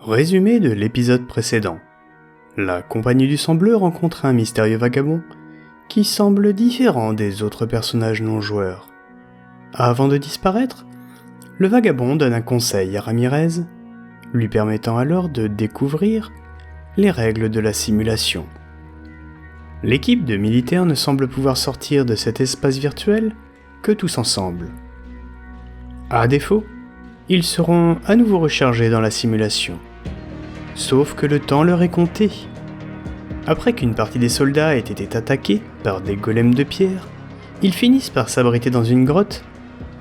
Résumé de l'épisode précédent. La Compagnie du Sang Bleu rencontre un mystérieux vagabond qui semble différent des autres personnages non-joueurs. Avant de disparaître, le vagabond donne un conseil à Ramirez, lui permettant alors de découvrir les règles de la simulation. L'équipe de militaires ne semble pouvoir sortir de cet espace virtuel que tous ensemble. À défaut, ils seront à nouveau rechargés dans la simulation. Sauf que le temps leur est compté. Après qu'une partie des soldats ait été attaqués par des golems de pierre, ils finissent par s'abriter dans une grotte,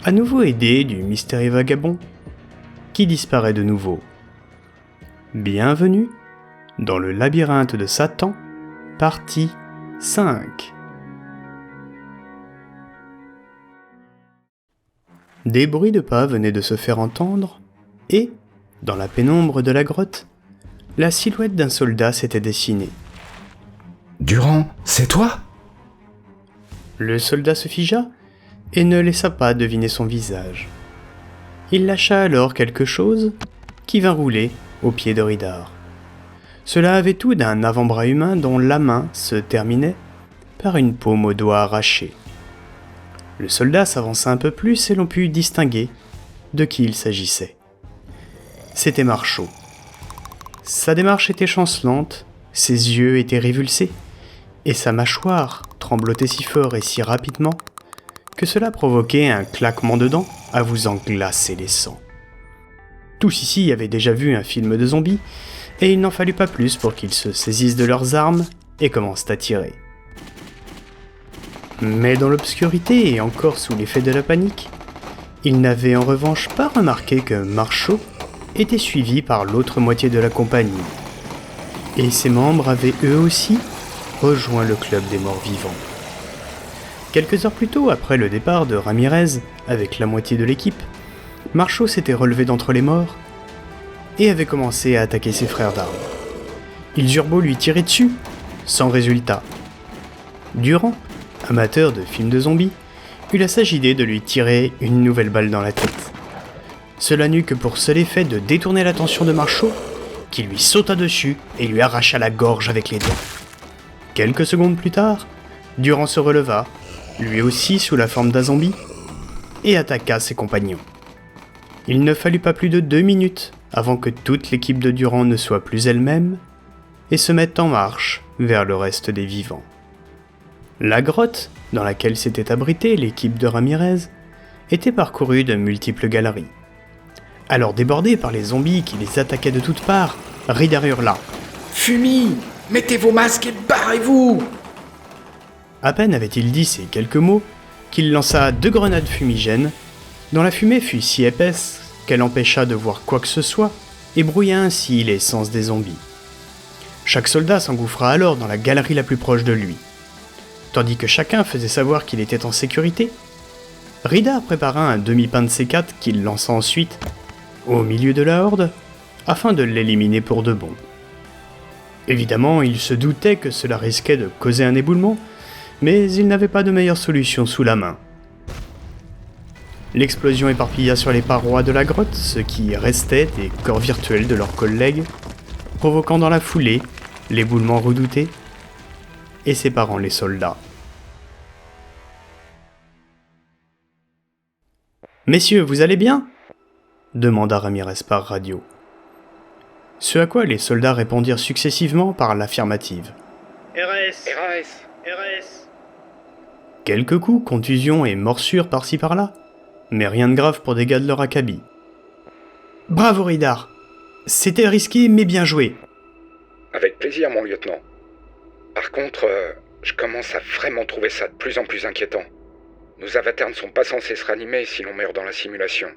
à nouveau aidés du mystérieux vagabond, qui disparaît de nouveau. Bienvenue dans le labyrinthe de Satan, partie 5. Des bruits de pas venaient de se faire entendre, et, dans la pénombre de la grotte, la silhouette d'un soldat s'était dessinée. « Durand, c'est toi ?» Le soldat se figea et ne laissa pas deviner son visage. Il lâcha alors quelque chose qui vint rouler au pied de Ridar. Cela avait tout d'un avant-bras humain dont la main se terminait par une paume au doigt arraché. Le soldat s'avança un peu plus et l'on put distinguer de qui il s'agissait. C'était Marchaud. Sa démarche était chancelante, ses yeux étaient révulsés, et sa mâchoire tremblotait si fort et si rapidement que cela provoquait un claquement de dents à vous en glacer les sangs. Tous ici avaient déjà vu un film de zombies, et il n'en fallut pas plus pour qu'ils se saisissent de leurs armes et commencent à tirer. Mais dans l'obscurité et encore sous l'effet de la panique, ils n'avaient en revanche pas remarqué que Marchaud était suivi par l'autre moitié de la compagnie. Et ses membres avaient eux aussi rejoint le club des morts vivants. Quelques heures plus tôt, après le départ de Ramirez avec la moitié de l'équipe, Marchaud s'était relevé d'entre les morts et avait commencé à attaquer ses frères d'armes. Ils eurent beau lui tirer dessus, sans résultat. Durand, amateur de films de zombies, eut la sage idée de lui tirer une nouvelle balle dans la tête. Cela n'eut que pour seul effet de détourner l'attention de Marchaud, qui lui sauta dessus et lui arracha la gorge avec les dents. Quelques secondes plus tard, Durand se releva, lui aussi sous la forme d'un zombie, et attaqua ses compagnons. Il ne fallut pas plus de 2 minutes avant que toute l'équipe de Durand ne soit plus elle-même et se mette en marche vers le reste des vivants. La grotte, dans laquelle s'était abritée l'équipe de Ramirez, était parcourue de multiples galeries. Alors débordés par les zombies qui les attaquaient de toutes parts, Ridar hurla « Fumi, mettez vos masques et barrez-vous !» À peine avait-il dit ces quelques mots qu'il lança 2 grenades fumigènes, dont la fumée fut si épaisse qu'elle empêcha de voir quoi que ce soit et brouilla ainsi les sens des zombies. Chaque soldat s'engouffra alors dans la galerie la plus proche de lui. Tandis que chacun faisait savoir qu'il était en sécurité, Ridar prépara un demi-pain de C4 qu'il lança ensuite au milieu de la horde afin de l'éliminer pour de bon. Évidemment, il se doutait que cela risquait de causer un éboulement, mais il n'avait pas de meilleure solution sous la main. L'explosion éparpilla sur les parois de la grotte ce qui restait des corps virtuels de leurs collègues, provoquant dans la foulée l'éboulement redouté et séparant les soldats. « Messieurs, vous allez bien ?» demanda Ramirez par radio. Ce à quoi les soldats répondirent successivement par l'affirmative. « RS ! RS ! RS !» Quelques coups, contusions et morsures par-ci par-là, mais rien de grave pour des gars de leur acabit. « Bravo Ridar ! C'était risqué mais bien joué !» « Avec plaisir, mon lieutenant. Par contre, je commence à vraiment trouver ça de plus en plus inquiétant. Nos avatars ne sont pas censés se ranimer si l'on meurt dans la simulation. »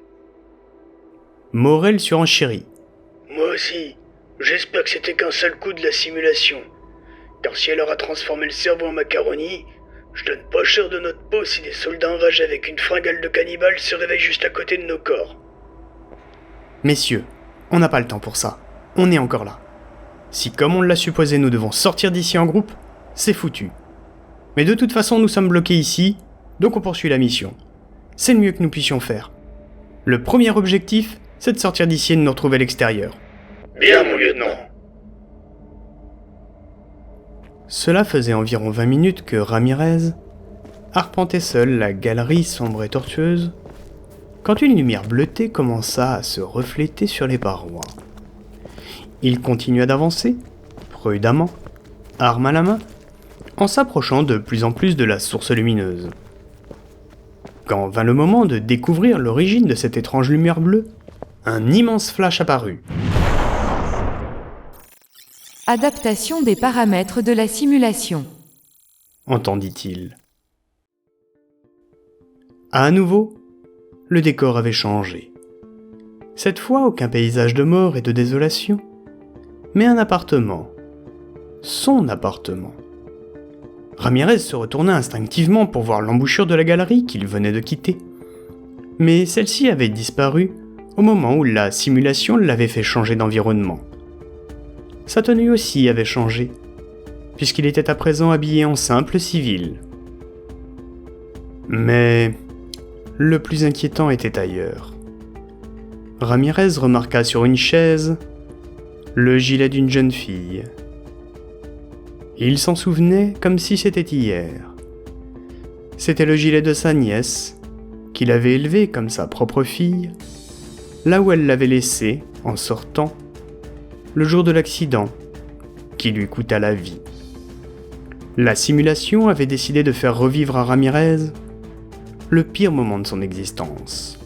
Morel surenchérit. « Moi aussi. J'espère que c'était qu'un seul coup de la simulation. Car si elle aura transformé le cerveau en macaroni, je donne pas cher de notre peau si des soldats enragés avec une fringale de cannibale se réveillent juste à côté de nos corps. » Messieurs, on n'a pas le temps pour ça. On est encore là. Si, comme on l'a supposé, nous devons sortir d'ici en groupe, c'est foutu. Mais de toute façon, nous sommes bloqués ici, donc on poursuit la mission. C'est le mieux que nous puissions faire. Le premier objectif, c'est de sortir d'ici et de nous retrouver à l'extérieur. Bien, mon lieutenant. Cela faisait environ 20 minutes que Ramirez arpentait seul la galerie sombre et tortueuse quand une lumière bleutée commença à se refléter sur les parois. Il continua d'avancer, prudemment, arme à la main, en s'approchant de plus en plus de la source lumineuse. Quand vint le moment de découvrir l'origine de cette étrange lumière bleue, un immense flash apparut. Adaptation des paramètres de la simulation. Entendit-il. À nouveau, le décor avait changé. Cette fois, aucun paysage de mort et de désolation, mais un appartement. Son appartement. Ramirez se retourna instinctivement pour voir l'embouchure de la galerie qu'il venait de quitter. Mais celle-ci avait disparu au moment où la simulation l'avait fait changer d'environnement. Sa tenue aussi avait changé, puisqu'il était à présent habillé en simple civil. Mais le plus inquiétant était ailleurs. Ramirez remarqua sur une chaise le gilet d'une jeune fille. Il s'en souvenait comme si c'était hier. C'était le gilet de sa nièce, qu'il avait élevé comme sa propre fille, là où elle l'avait laissé, en sortant, le jour de l'accident, qui lui coûta la vie. La simulation avait décidé de faire revivre à Ramirez le pire moment de son existence.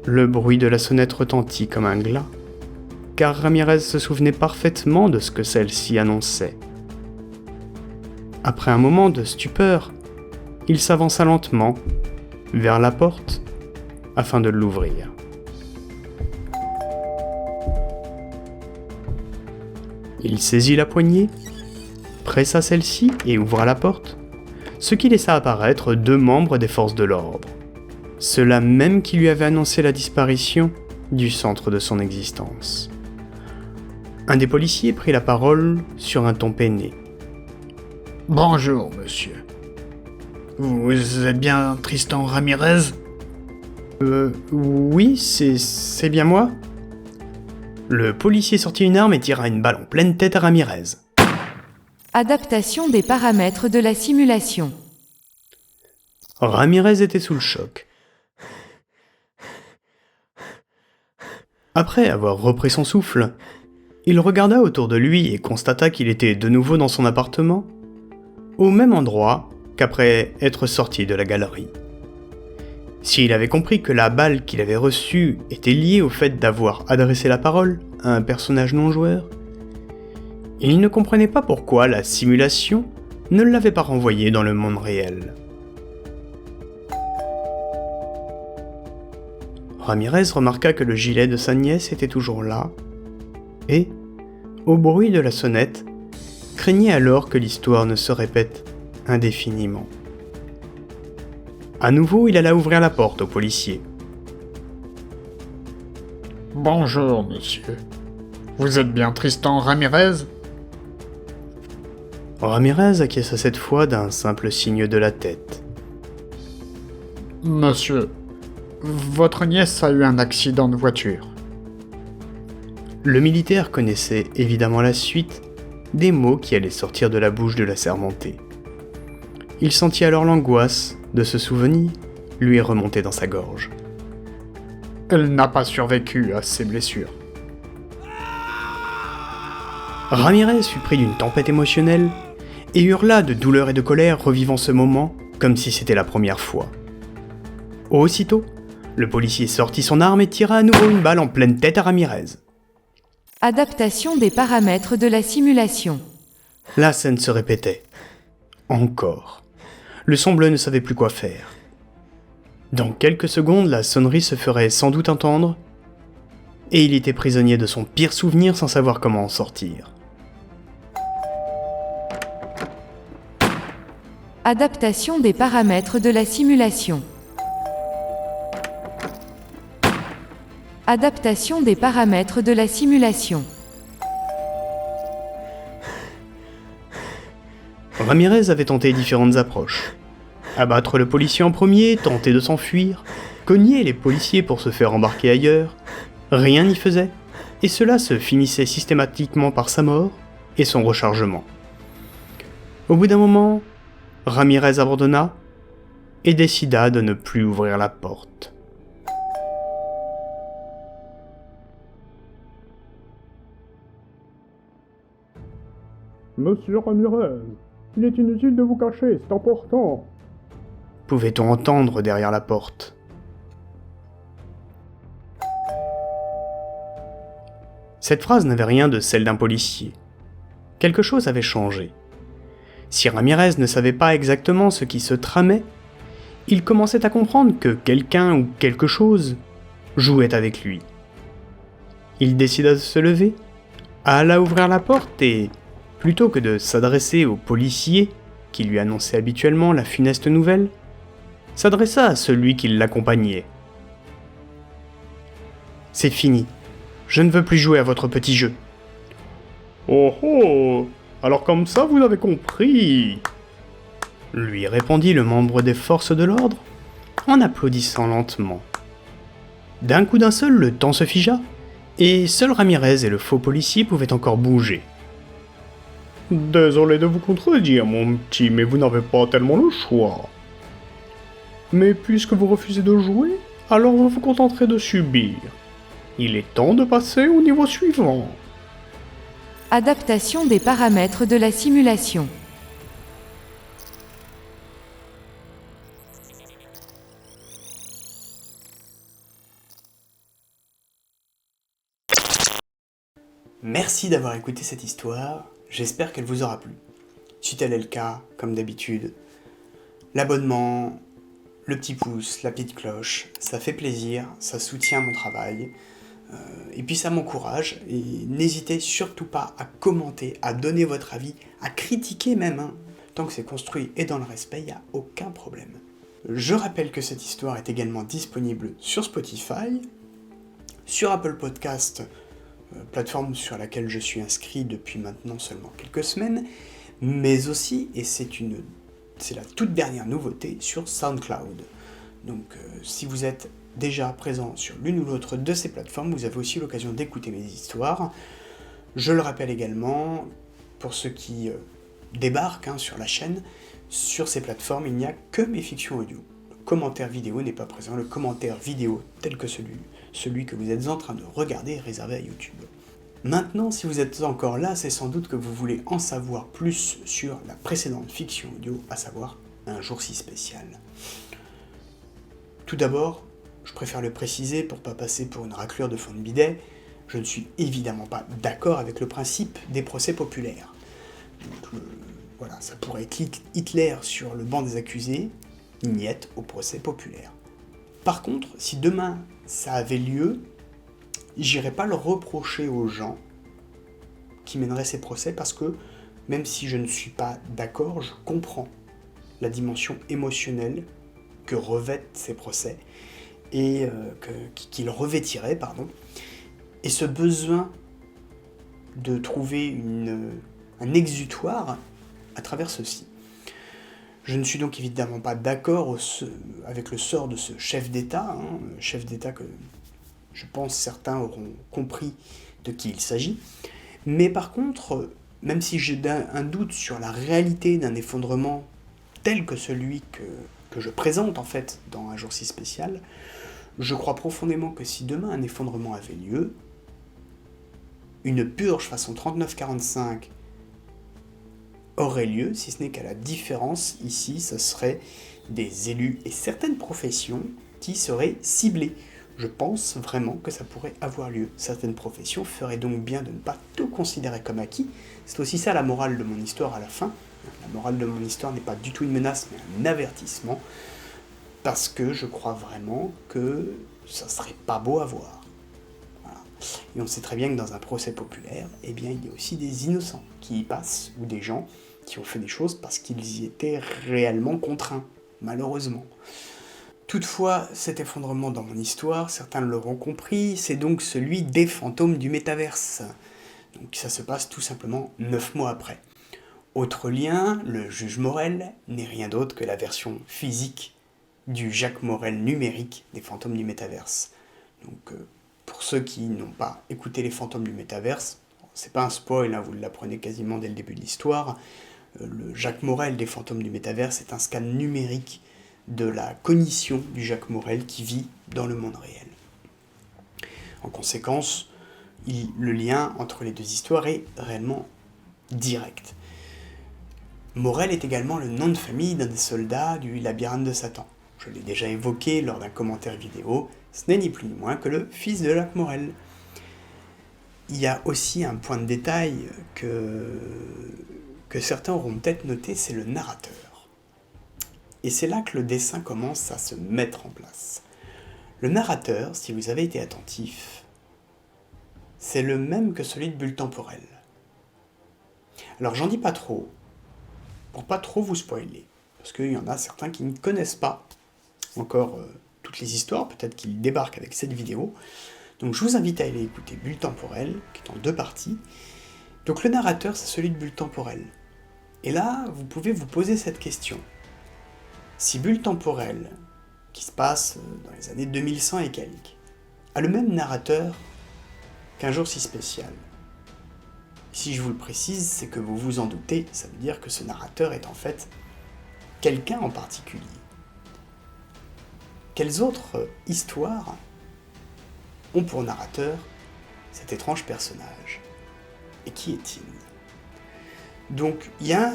Le bruit de la sonnette retentit comme un glas, car Ramirez se souvenait parfaitement de ce que celle-ci annonçait. Après un moment de stupeur, il s'avança lentement vers la porte afin de l'ouvrir. Il saisit la poignée, pressa celle-ci et ouvra la porte, ce qui laissa apparaître 2 membres des forces de l'ordre, ceux-là même qui lui avaient annoncé la disparition du centre de son existence. Un des policiers prit la parole sur un ton peiné. « Bonjour, monsieur. Vous êtes bien Tristan Ramirez ? » Oui, c'est bien moi. Le policier sortit une arme et tira une balle en pleine tête à Ramirez. Adaptation des paramètres de la simulation. Ramirez était sous le choc. Après avoir repris son souffle, il regarda autour de lui et constata qu'il était de nouveau dans son appartement, au même endroit qu'après être sorti de la galerie. S'il avait compris que la balle qu'il avait reçue était liée au fait d'avoir adressé la parole à un personnage non-joueur, il ne comprenait pas pourquoi la simulation ne l'avait pas renvoyé dans le monde réel. Ramirez remarqua que le gilet de sa nièce était toujours là, et, au bruit de la sonnette, craignait alors que l'histoire ne se répète indéfiniment. À nouveau, il alla ouvrir la porte au policier. « Bonjour, monsieur. Vous êtes bien Tristan Ramirez ? » Ramirez acquiesça cette fois d'un simple signe de la tête. « Monsieur, votre nièce a eu un accident de voiture. » Le militaire connaissait évidemment la suite des mots qui allaient sortir de la bouche de l'assermenté. Il sentit alors l'angoisse de ce souvenir lui remonter dans sa gorge. « Elle n'a pas survécu à ses blessures. » Ramirez fut pris d'une tempête émotionnelle et hurla de douleur et de colère, revivant ce moment comme si c'était la première fois. Aussitôt, le policier sortit son arme et tira à nouveau une balle en pleine tête à Ramirez. Adaptation des paramètres de la simulation. La scène se répétait. Encore. Le son bleu ne savait plus quoi faire. Dans quelques secondes, la sonnerie se ferait sans doute entendre, et il était prisonnier de son pire souvenir sans savoir comment en sortir. Adaptation des paramètres de la simulation. Adaptation des paramètres de la simulation. Ramirez avait tenté différentes approches. Abattre le policier en premier, tenter de s'enfuir, cogner les policiers pour se faire embarquer ailleurs, rien n'y faisait, et cela se finissait systématiquement par sa mort et son rechargement. Au bout d'un moment, Ramirez abandonna et décida de ne plus ouvrir la porte. Monsieur Ramirez, il est inutile de vous cacher, c'est important. Pouvait-on entendre derrière la porte. Cette phrase n'avait rien de celle d'un policier. Quelque chose avait changé. Si Ramirez ne savait pas exactement ce qui se tramait, il commençait à comprendre que quelqu'un ou quelque chose jouait avec lui. Il décida de se lever, alla ouvrir la porte et, plutôt que de s'adresser au policier qui lui annonçait habituellement la funeste nouvelle, s'adressa à celui qui l'accompagnait. « C'est fini. Je ne veux plus jouer à votre petit jeu. » « Oh oh, alors comme ça vous avez compris !» lui répondit le membre des forces de l'ordre en applaudissant lentement. D'un coup d'un seul, le temps se figea, et seul Ramirez et le faux policier pouvaient encore bouger. « Désolé de vous contredire, mon petit, mais vous n'avez pas tellement le choix. Mais puisque vous refusez de jouer, alors vous vous contenterez de subir. Il est temps de passer au niveau suivant. » Adaptation des paramètres de la simulation. Merci d'avoir écouté cette histoire, j'espère qu'elle vous aura plu. Si tel est le cas, comme d'habitude, l'abonnement, le petit pouce, la petite cloche, ça fait plaisir, ça soutient mon travail, et puis ça m'encourage, et n'hésitez surtout pas à commenter, à donner votre avis, à critiquer même, hein. Tant que c'est construit et dans le respect, il n'y a aucun problème. Je rappelle que cette histoire est également disponible sur Spotify, sur Apple Podcast, plateforme sur laquelle je suis inscrit depuis maintenant seulement quelques semaines, mais aussi, et c'est la toute dernière nouveauté, sur SoundCloud. Donc si vous êtes déjà présent sur l'une ou l'autre de ces plateformes, vous avez aussi l'occasion d'écouter mes histoires. Je le rappelle également, pour ceux qui débarquent sur la chaîne, sur ces plateformes, il n'y a que mes fictions audio. Le commentaire vidéo n'est pas présent, le commentaire vidéo tel que celui que vous êtes en train de regarder est réservé à YouTube. Maintenant, si vous êtes encore là, c'est sans doute que vous voulez en savoir plus sur la précédente fiction audio, à savoir Un jour si spécial. Tout d'abord, je préfère le préciser pour pas passer pour une raclure de fond de bidet, je ne suis évidemment pas d'accord avec le principe des procès populaires. Donc, voilà, ça pourrait être Hitler sur le banc des accusés, niette au procès populaire. Par contre, si demain ça avait lieu, j'irais pas le reprocher aux gens qui mèneraient ces procès parce que, même si je ne suis pas d'accord, je comprends la dimension émotionnelle que revêtent ces procès et qu'ils revêtiraient, et ce besoin de trouver un exutoire à travers ceci. Je ne suis donc évidemment pas d'accord avec le sort de ce chef d'État, chef d'État que je pense certains auront compris de qui il s'agit, mais par contre, même si j'ai un doute sur la réalité d'un effondrement tel que celui que je présente en fait dans Un jour si spécial, je crois profondément que si demain un effondrement avait lieu, une purge façon 39-45 aurait lieu, si ce n'est qu'à la différence, ici, ce serait des élus et certaines professions qui seraient ciblées. Je pense vraiment que ça pourrait avoir lieu. Certaines professions feraient donc bien de ne pas tout considérer comme acquis. C'est aussi ça la morale de mon histoire à la fin. La morale de mon histoire n'est pas du tout une menace, mais un avertissement, parce que je crois vraiment que ça serait pas beau à voir. Voilà. Et on sait très bien que dans un procès populaire, eh bien, il y a aussi des innocents qui y passent, ou des gens qui ont fait des choses parce qu'ils y étaient réellement contraints, malheureusement. Toutefois, cet effondrement dans mon histoire, certains l'auront compris, c'est donc celui des fantômes du métaverse. Donc ça se passe tout simplement 9 mois après. Autre lien, le juge Morel n'est rien d'autre que la version physique du Jacques Morel numérique des fantômes du métaverse. Donc pour ceux qui n'ont pas écouté les fantômes du métaverse, c'est pas un spoil, hein, vous l'apprenez quasiment dès le début de l'histoire, le Jacques Morel des fantômes du métaverse est un scan numérique de la cognition du Jacques Morel qui vit dans le monde réel. En conséquence, le lien entre les deux histoires est réellement direct. Morel est également le nom de famille d'un des soldats du labyrinthe de Satan. Je l'ai déjà évoqué lors d'un commentaire vidéo, ce n'est ni plus ni moins que le fils de Jacques Morel. Il y a aussi un point de détail que certains auront peut-être noté, c'est le narrateur. Et c'est là que le dessin commence à se mettre en place. Le narrateur, si vous avez été attentif, c'est le même que celui de Bulle Temporelle. Alors j'en dis pas trop, pour pas trop vous spoiler, parce qu'il y en a certains qui ne connaissent pas encore toutes les histoires, peut-être qu'ils débarquent avec cette vidéo. Donc je vous invite à aller écouter Bulle Temporelle, qui est en 2 parties. Donc le narrateur, c'est celui de Bulle Temporelle. Et là, vous pouvez vous poser cette question. Si Bulle Temporelle, qui se passe dans les années 2100 et quelques, a le même narrateur qu'un jour si spécial, si je vous le précise, c'est que vous vous en doutez, ça veut dire que ce narrateur est en fait quelqu'un en particulier. Quelles autres histoires ont pour narrateur cet étrange personnage? Et qui est-il? Donc il y a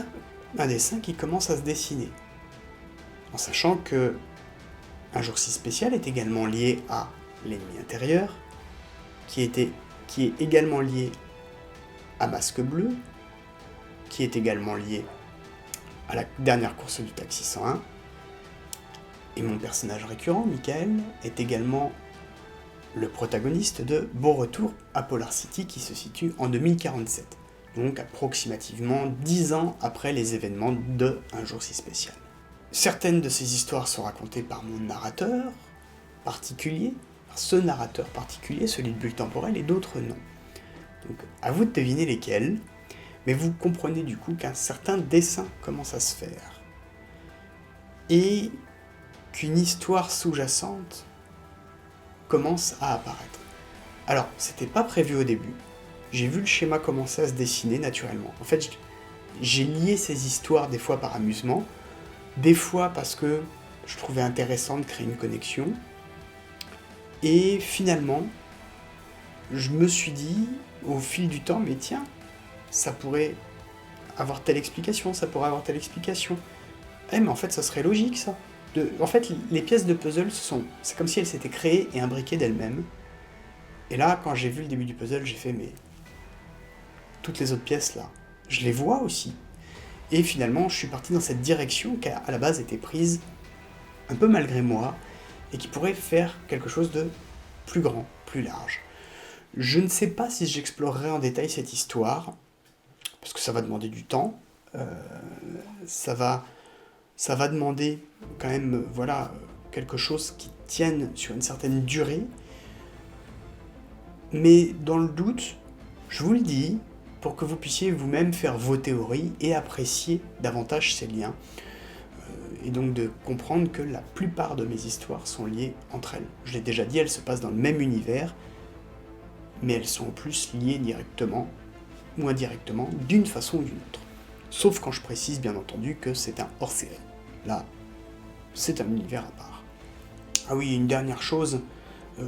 un dessin qui commence à se dessiner, en sachant que Un jour si spécial est également lié à L'ennemi intérieur, qui est également lié à Masque Bleu, qui est également lié à la dernière course du Taxi 101, et mon personnage récurrent, Michael, est également le protagoniste de Bon Retour à Polar City, qui se situe en 2047, donc approximativement 10 ans après les événements de Un jour si spécial. Certaines de ces histoires sont racontées par mon narrateur particulier, par ce narrateur particulier, celui de Bulle Temporelle, et d'autres non. Donc à vous de deviner lesquels, mais vous comprenez du coup qu'un certain dessin commence à se faire. Et qu'une histoire sous-jacente commence à apparaître. Alors, c'était pas prévu au début. J'ai vu le schéma commencer à se dessiner naturellement. En fait, j'ai lié ces histoires des fois par amusement, des fois parce que je trouvais intéressant de créer une connexion. Et finalement, je me suis dit, au fil du temps, mais tiens, ça pourrait avoir telle explication, ça pourrait avoir telle explication. Eh, mais en fait, ça serait logique, ça. En fait, les pièces de puzzle, c'est comme si elles s'étaient créées et imbriquées d'elles-mêmes. Et là, quand j'ai vu le début du puzzle, j'ai fait, mais toutes les autres pièces, là, je les vois aussi. Et finalement, je suis parti dans cette direction qui, à la base, était prise un peu malgré moi, et qui pourrait faire quelque chose de plus grand, plus large. Je ne sais pas si j'explorerai en détail cette histoire, parce que ça va demander du temps, ça va demander quand même quelque chose qui tienne sur une certaine durée, mais dans le doute, je vous le dis, pour que vous puissiez vous-même faire vos théories et apprécier davantage ces liens, et donc de comprendre que la plupart de mes histoires sont liées entre elles. Je l'ai déjà dit, elles se passent dans le même univers, mais elles sont en plus liées directement ou indirectement d'une façon ou d'une autre. Sauf quand je précise bien entendu que c'est un hors-série. Là, c'est un univers à part. Ah oui, une dernière chose,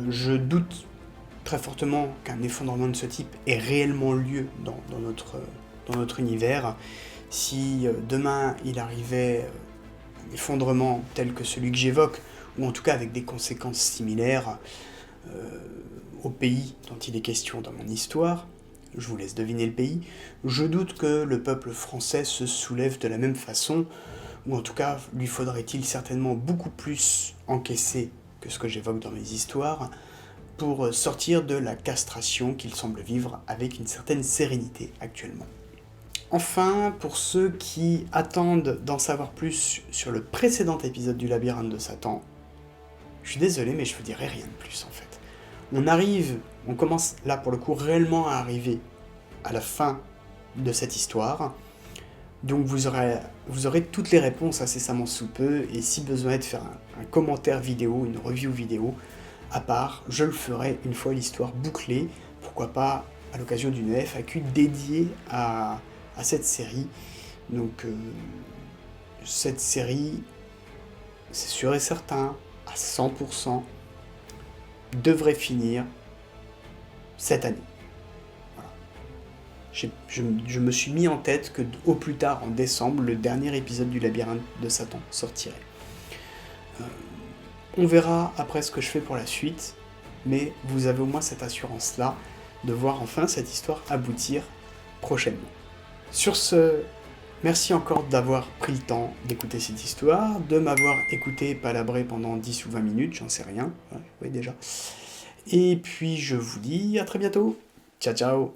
je doute très fortement qu'un effondrement de ce type ait réellement lieu dans notre univers. Si demain il arrivait un effondrement tel que celui que j'évoque, ou en tout cas avec des conséquences similaires au pays dont il est question dans mon histoire, je vous laisse deviner le pays, je doute que le peuple français se soulève de la même façon, ou en tout cas lui faudrait-il certainement beaucoup plus encaisser que ce que j'évoque dans mes histoires, pour sortir de la castration qu'il semble vivre avec une certaine sérénité actuellement. Enfin, pour ceux qui attendent d'en savoir plus sur le précédent épisode du Labyrinthe de Satan, je suis désolé mais je vous dirai rien de plus en fait. On commence là pour le coup réellement à arriver à la fin de cette histoire. Donc vous aurez toutes les réponses incessamment sous peu, et si besoin est de faire un commentaire vidéo, une review vidéo, à part, je le ferai une fois l'histoire bouclée, pourquoi pas à l'occasion d'une FAQ dédiée à cette série. Donc cette série, c'est sûr et certain, à 100%, devrait finir cette année. Je me suis mis en tête que au plus tard en décembre, le dernier épisode du Labyrinthe de Satan sortirait. On verra après ce que je fais pour la suite, mais vous avez au moins cette assurance-là de voir enfin cette histoire aboutir prochainement. Sur ce, merci encore d'avoir pris le temps d'écouter cette histoire, de m'avoir écouté palabrer pendant 10 ou 20 minutes, j'en sais rien, oui déjà. Et puis je vous dis à très bientôt. Ciao ciao.